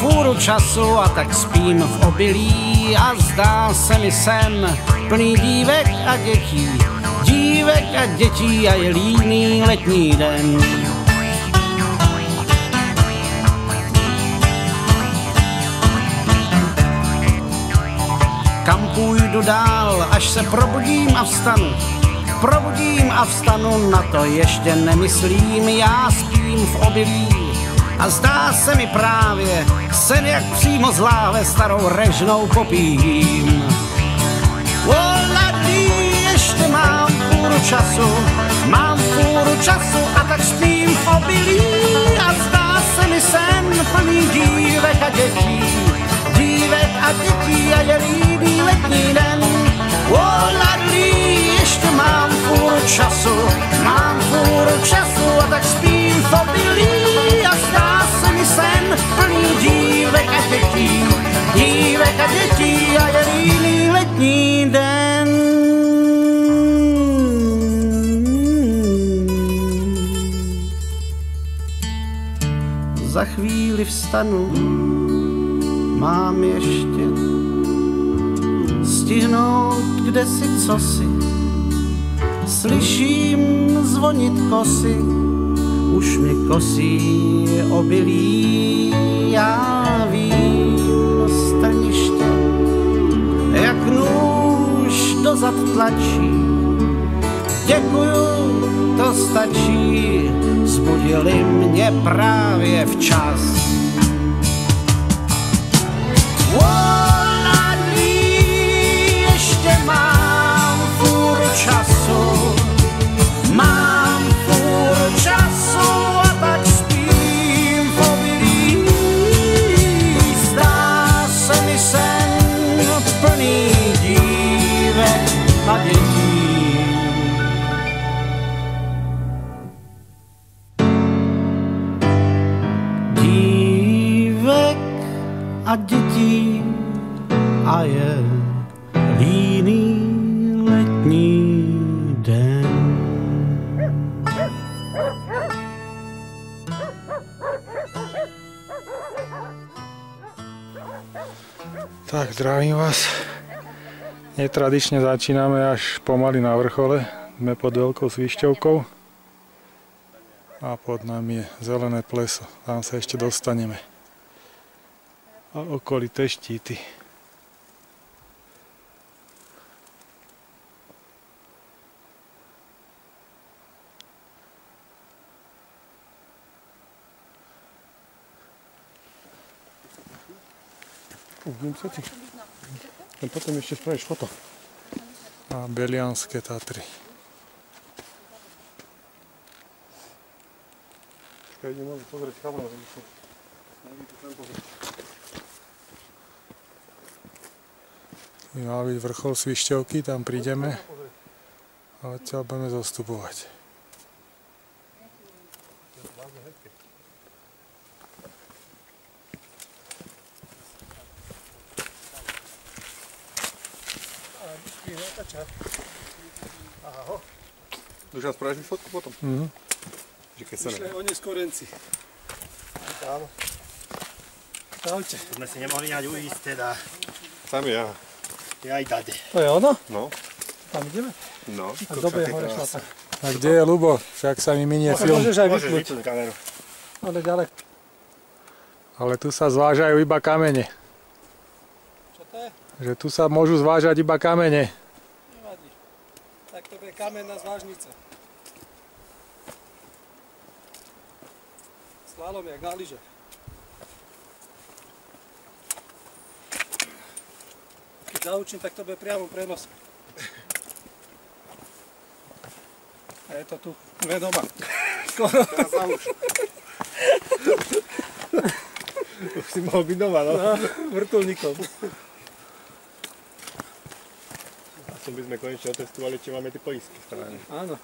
fůru času a tak spím v obilí a zdá se mi sen plný dívek a dětí a je líný letní den. Kam půjdu dál, až se probudím a vstanu, na to ještě nemyslím, já spím v obilí a zdá se mi právě sen, jak přímo z láhve starou režnou popím. Voladí, ještě mám půru času a tak spím v obilí a zdá se mi sen plný dívek a dětí a je líbý letní den. Voladí, ještě mám půru času a tak spím v obilí a zdá se mi sen plný dívek a dětí a je líbý letní den. Za chvíli vstanu, mám ještě stihnout kdesi cosi. Slyším zvonit kosy, už mě kosí obilí. Já vím, strniště, jak nůž dozad tlačí. Děkuju, to stačí, zbudili mě právě včas. Mám půru času a tak spím v obilí. Zdá se mi sen plný dívek a dětí. Dívek a dětí a je líný letní den. Tak, zdravím vás. Netradične začíname až pomaly na vrchole. Sme pod Veľkou Svišťovkou a pod nami je zelené pleso. Tam sa ešte dostaneme. A okolité štíty. A potom ešte spravíš foto. A Belianské Tatry. Počkaj, idem pozrieť kameru. Má byť vrchol Svišťovky, tam prídeme a odtiaľ budeme zostupovať. Dušan, spravíš mi fotku potom? Vyšli oni skorenci. Tam. Čaute. Sme si nemohli nať uísť teda. Tam je ja. Aj tady. To je ono? No. Tam ideme? No. A kto bude hore šlapať? A kde je Ľubo? Však sa mi minie film. Môžeš aj Môžeš vypnúť. vypnúť kameru. Ale ďaleko. Ale tu sa zvážajú iba kamene. Čo to je? Že tu sa môžu zvážať iba kamene. Nevadí. Tak to bude kamenná zvážnica. Slalom jak na lyže. Keď zaučím, tak to bude priamo prenos. A je to tu dve doma. Skoro. Už si mohol byť doma, no? No, vrtuľníkom. A som by sme konečne otestovali, či máme tie poistky v strane. Áno.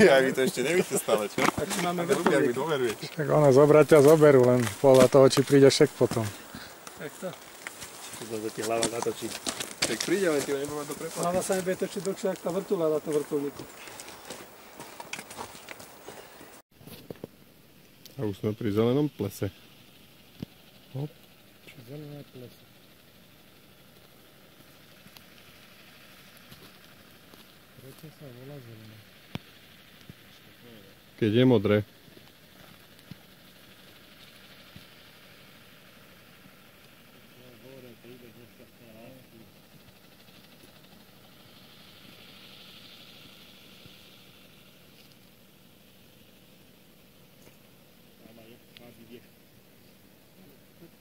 Ja, vy to ešte nevíte stále, čo? Tak či máme Jak mi vrtuľník. dôverujete. Tak ono, zobrať ťa zoberú, len podľa toho, či príde šek potom. Tak to. Tu som sa ti hlava natočí. Tak príde, len ti ho nebudem to preplatiť. Hlava sa nebude točiť dlhšie, ak tá vrtuľa na to vrtuľníku. A už sme pri zelenom plese. Či zelené pleso. Prečo sa volá zelené? Keď je modré.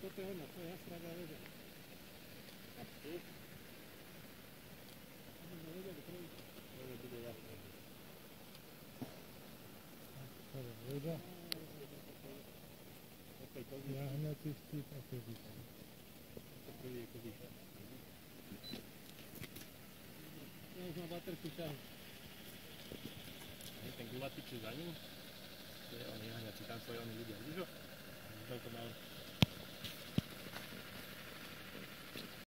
Toto je ono, to je Jastrabá väža. A tu? Väža. Jahňací štít a kozička. To prvý je kozička. Ja už mám baterku ťahu. Ten gulatý, čo za ním, to je on jahňací, tam sú aj oni ľudia, vidíš ho? Tam to mal